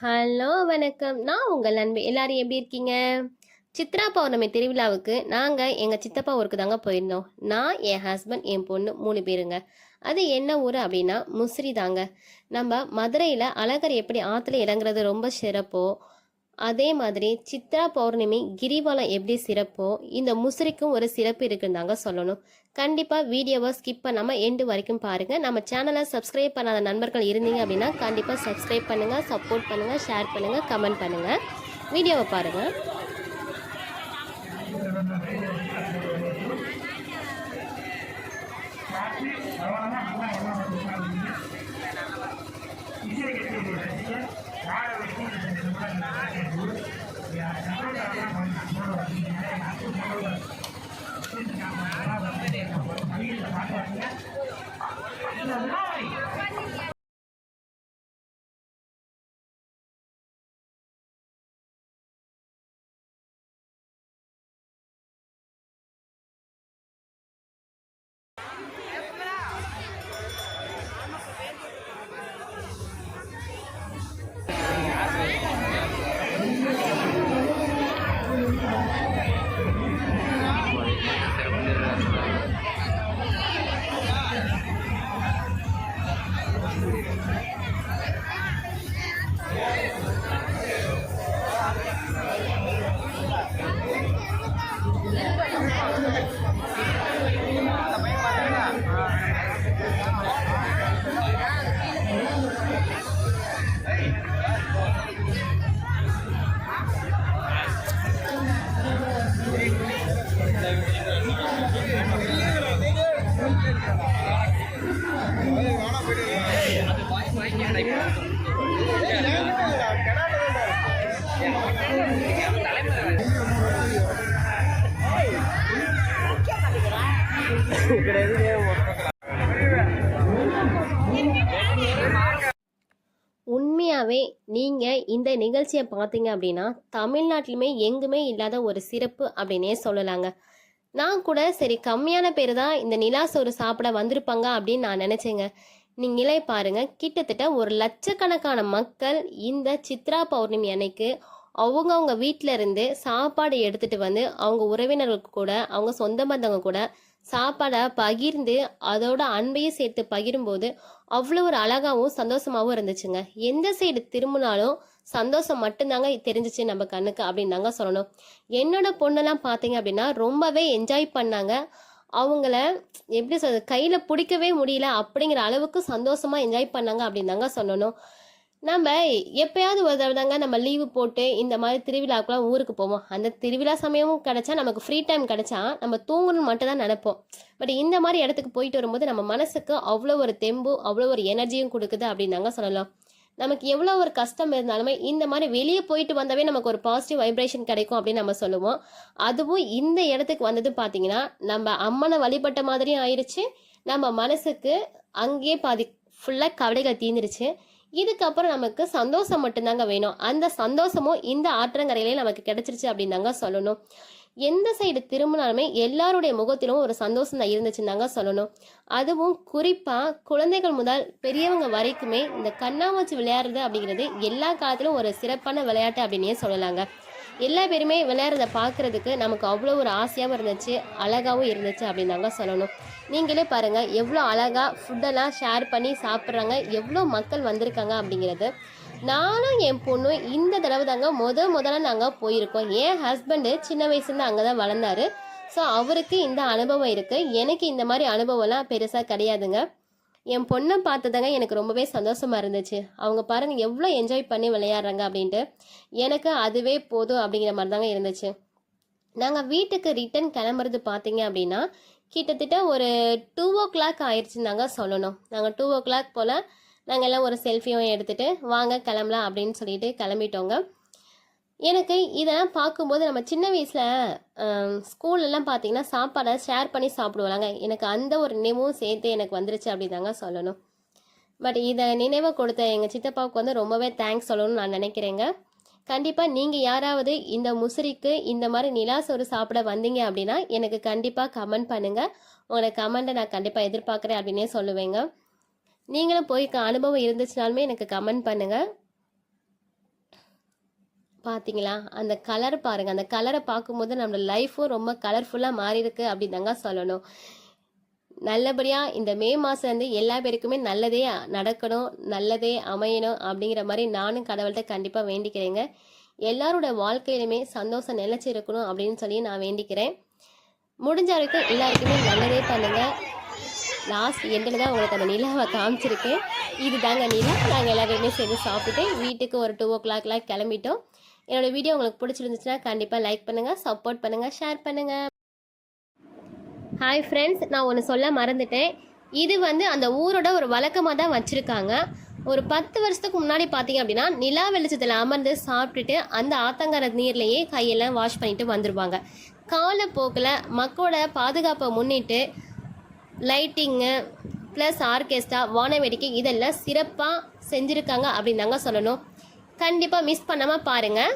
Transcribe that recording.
Hello வணக்கம். நான் உங்கள் அன்பு. எல்லாரும் எப்படி இருக்கீங்க? சித்ரா பௌர்ணமி திருவிழாவுக்கு நாங்கள் எங்கள் சித்தப்பா ஊருக்கு தாங்க போயிருந்தோம். நான், என் ஹஸ்பண்ட், என் பொண்ணு 3 பேருங்க. அது என்ன ஊர் அப்படின்னா முசிறி தாங்க. நம்ம மதுரையில் அழகர் எப்படி ஆற்றுல இறங்குறது ரொம்ப சிறப்போ, அதே மாதிரி சித்ரா பௌர்ணமி கிரிவலம் எப்படி சிறப்போ, இந்த முசிறிக்கும் ஒரு சிறப்பு இருக்குன்னு தாங்க சொல்லணும். கண்டிப்பாக வீடியோவை ஸ்கிப் பண்ணாமல் எண்டு வரைக்கும் பாருங்கள். நம்ம சேனலை சப்ஸ்கிரைப் பண்ணாத நண்பர்கள் இருந்தீங்க அப்படின்னா கண்டிப்பாக சப்ஸ்கிரைப் பண்ணுங்கள், சப்போர்ட் பண்ணுங்கள், ஷேர் பண்ணுங்கள், கமெண்ட் பண்ணுங்கள். வீடியோவை பாருங்கள். உண்மையாகவே நீங்கள் இந்த நிகழ்ச்சியை பார்த்தீங்க அப்படின்னா தமிழ்நாட்டிலுமே எங்குமே இல்லாத ஒரு சிறப்பு அப்படின்னே சொல்லலாங்க. நான் கூட சரி கம்மியான பேர் தான் இந்த நிலா சோறு சாப்பிட வந்திருப்பாங்க அப்படின்னு நான் நினச்சேங்க. நீங்களே பாருங்க, கிட்டத்தட்ட 1,00,000கணக்கான மக்கள் இந்த சித்ரா பௌர்ணமி அன்னைக்கு அவங்கவுங்க வீட்டில இருந்து சாப்பாடு எடுத்துட்டு வந்து அவங்க உறவினர்களுக்கு கூட, அவங்க சொந்த பந்தங்க கூட சாப்பாடை பகிர்ந்து அதோட அன்பையும் சேர்த்து பகிரும்போது அவ்வளோ ஒரு அழகாவும் சந்தோஷமாகவும் இருந்துச்சுங்க. எந்த சைடு திரும்பினாலும் சந்தோஷம் மட்டும்தாங்க தெரிஞ்சிச்சு நம்ம கண்ணுக்கு அப்படின்னு தாங்க சொல்லணும். என்னோட பொண்ணெல்லாம் பார்த்தீங்க அப்படின்னா ரொம்பவே என்ஜாய் பண்ணாங்க. அவங்கள எப்படி சொல்றது, கையில் பிடிக்கவே முடியல அப்படிங்கிற அளவுக்கு சந்தோஷமா என்ஜாய் பண்ணாங்க அப்படின்னு தாங்க சொல்லணும். நம்ம எப்பயாவது ஒரு தடவை தாங்க நம்ம லீவு போட்டு இந்த மாதிரி திருவிழாக்கெல்லாம் ஊருக்கு போவோம். அந்த திருவிழா சமயமும் கிடைச்சா, நமக்கு ஃப்ரீ டைம் கிடைச்சா நம்ம தூங்கணும்னு மட்டும் தான் நினைப்போம். பட் இந்த மாதிரி இடத்துக்கு போயிட்டு வரும்போது நம்ம மனசுக்கு அவ்வளோ ஒரு தெம்பு, அவ்வளோ ஒரு எனர்ஜியும் கொடுக்குது அப்படின்னு தாங்க சொல்லலாம். நமக்கு எவ்வளோ ஒரு கஷ்டம் இருந்தாலுமே இந்த மாதிரி வெளியே போயிட்டு வந்தாவே நமக்கு ஒரு பாசிட்டிவ் வைப்ரேஷன் கிடைக்கும் அப்படின்னு நம்ம சொல்லுவோம். அதுவும் இந்த இடத்துக்கு வந்தது பார்த்தீங்கன்னா நம்ம அம்மனை வழிபட்ட மாதிரியும் ஆயிடுச்சு. நம்ம மனசுக்கு அங்கேயே பாதி ஃபுல்லாக கவலைகள் தீர்ந்துருச்சு. இதுக்கப்புறம் நமக்கு சந்தோஷம் மட்டும்தாங்க வேணும். அந்த சந்தோஷமும் இந்த ஆற்றங்கரையிலே நமக்கு கிடைச்சிருச்சு அப்படின்னு தாங்க சொல்லணும். எந்த சைடு திரும்பினாலுமே எல்லாருடைய முகத்திலும் ஒரு சந்தோஷம் தான் இருந்துச்சுன்னு தாங்க சொல்லணும். அதுவும் குறிப்பாக குழந்தைகள் முதல் பெரியவங்க வரைக்குமே இந்த கண்ணாமூச்சி விளையாடுறது அப்படிங்கிறது எல்லா காலத்திலும் ஒரு சிறப்பான விளையாட்டு அப்படின்னே சொல்லலாங்க. எல்லா பேருமே விளையாடுறத பார்க்குறதுக்கு நமக்கு அவ்வளோ ஒரு ஆசையாகவும் இருந்துச்சு, அழகாகவும் இருந்துச்சு அப்படின்னு தாங்க சொல்லணும். நீங்களே பாருங்கள் எவ்வளோ அழகாக ஃபுட்டெல்லாம் ஷேர் பண்ணி சாப்பிட்றாங்க, எவ்வளோ மக்கள் வந்திருக்காங்க அப்படிங்கிறது. நானும் என் பொண்ணும் இந்த தடவை தாங்க முதல்ல நாங்கள் போயிருக்கோம். என் ஹஸ்பண்டு சின்ன வயசுலேருந்து அங்கே தான் வளர்ந்தாரு. ஸோ அவருக்கு இந்த அனுபவம் இருக்குது. எனக்கு இந்த மாதிரி அனுபவம்லாம் பெருசாக கிடையாதுங்க. என் பொண்ணை பார்த்ததாங்க எனக்கு ரொம்பவே சந்தோஷமாக இருந்துச்சு. அவங்க பாருங்கள் எவ்வளோ என்ஜாய் பண்ணி விளையாடுறாங்க அப்படின்ட்டு. எனக்கு அதுவே போதும் அப்படிங்கிற மாதிரி தாங்க இருந்துச்சு. நாங்கள் வீட்டுக்கு ரிட்டன் கிளம்புறது பார்த்தீங்க அப்படின்னா கிட்டத்தட்ட ஒரு 2 o'clock ஆயிடுச்சுன்னு தாங்க சொல்லணும். நாங்கள் 2 o'clock போல் நாங்கள் எல்லாம் ஒரு செல்ஃபியும் எடுத்துகிட்டு வாங்க கிளம்பலாம் அப்படின்னு சொல்லிட்டு கிளம்பிட்டோங்க. எனக்கு இதெல்லாம் பார்க்கும்போது நம்ம சின்ன வயசில் ஸ்கூல்லலாம் பார்த்தீங்கன்னா சாப்பாடை ஷேர் பண்ணி சாப்பிடுவாங்க. எனக்கு அந்த ஒரு நினைவும் சேர்த்து எனக்கு வந்துருச்சு அப்படி தாங்க சொல்லணும். பட் இதை நினைவை கொடுத்த எங்கள் சித்தப்பாவுக்கு வந்து ரொம்பவே தேங்க்ஸ் சொல்லணும்னு நான் நினைக்கிறேங்க. கண்டிப்பாக நீங்கள் யாராவது இந்த முசிறிக்கு இந்த மாதிரி நிலா சோறு சாப்பிட வந்தீங்க அப்படின்னா எனக்கு கண்டிப்பாக கமெண்ட் பண்ணுங்கள். உங்களோட கமெண்ட்டை நான் கண்டிப்பாக எதிர்பார்க்குறேன் அப்படின்னே சொல்லுவேங்க. நீங்களும் போய் அனுபவம் இருந்துச்சுனாலுமே எனக்கு கமெண்ட் பண்ணுங்கள். பார்த்தீங்களா? அந்த கலர் பாருங்க. அந்த கலர பார்க்கும்போது நம்ம லைஃப்பும் ரொம்ப கலர்ஃபுல்லா மாறியிருக்கு அப்படின்னு தாங்க சொல்லணும். நல்லபடியா இந்த மே மாசம் வந்து எல்லா பேருக்குமே நல்லதே நடக்கணும், நல்லதே அமையணும் அப்படிங்கிற மாரி நானும் கடவுள்ட்ட கண்டிப்பா வேண்டிக்கிறேங்க. எல்லாரோட வாழ்க்கையிலுமே சந்தோஷம் நிலைச்சு இருக்கணும் அப்படின்னு சொல்லி நான் வேண்டிக்கிறேன். முடிஞ்ச வரைக்கும் எல்லாருக்குமே நல்லதே பண்ணுங்க. லாஸ்ட் எண்டில் தான் உங்களுக்கு அந்த நிலாவை காமிச்சிருக்கேன். இது தாங்க நிலா. நாங்கள் எல்லாருமே சேர்ந்து சாப்பிட்டுட்டு வீட்டுக்கு ஒரு 2:00 கிளம்பிட்டோம். என்னோட வீடியோ உங்களுக்கு பிடிச்சிருந்துச்சுன்னா கண்டிப்பாக லைக் பண்ணுங்கள், சப்போர்ட் பண்ணுங்கள், ஷேர் பண்ணுங்கள். ஹாய் ஃப்ரெண்ட்ஸ், நான் ஒன்று சொல்ல மறந்துட்டேன். இது வந்து அந்த ஊரோட ஒரு வழக்கமாக தான் வச்சுருக்காங்க. ஒரு 10 வருஷத்துக்கு முன்னாடி பார்த்தீங்க அப்படின்னா நிலா வெளிச்சத்தில் அமர்ந்து சாப்பிட்டுட்டு அந்த ஆத்தங்கர நீர்லேயே கையெல்லாம் வாஷ் பண்ணிட்டு வந்துடுவாங்க. காலப்போக்கில் மக்களோட பாதுகாப்பை முன்னிட்டு லைட்டிங்கு ப்ளஸ் ஆர்கெஸ்ட்ரா, வான வேடிக்கை இதெல்லாம் சிறப்பாக செஞ்சுருக்காங்க அப்படின்னு தாங்க சொல்லணும். கண்டிப்பாக மிஸ் பண்ணாமல் பாருங்கள்.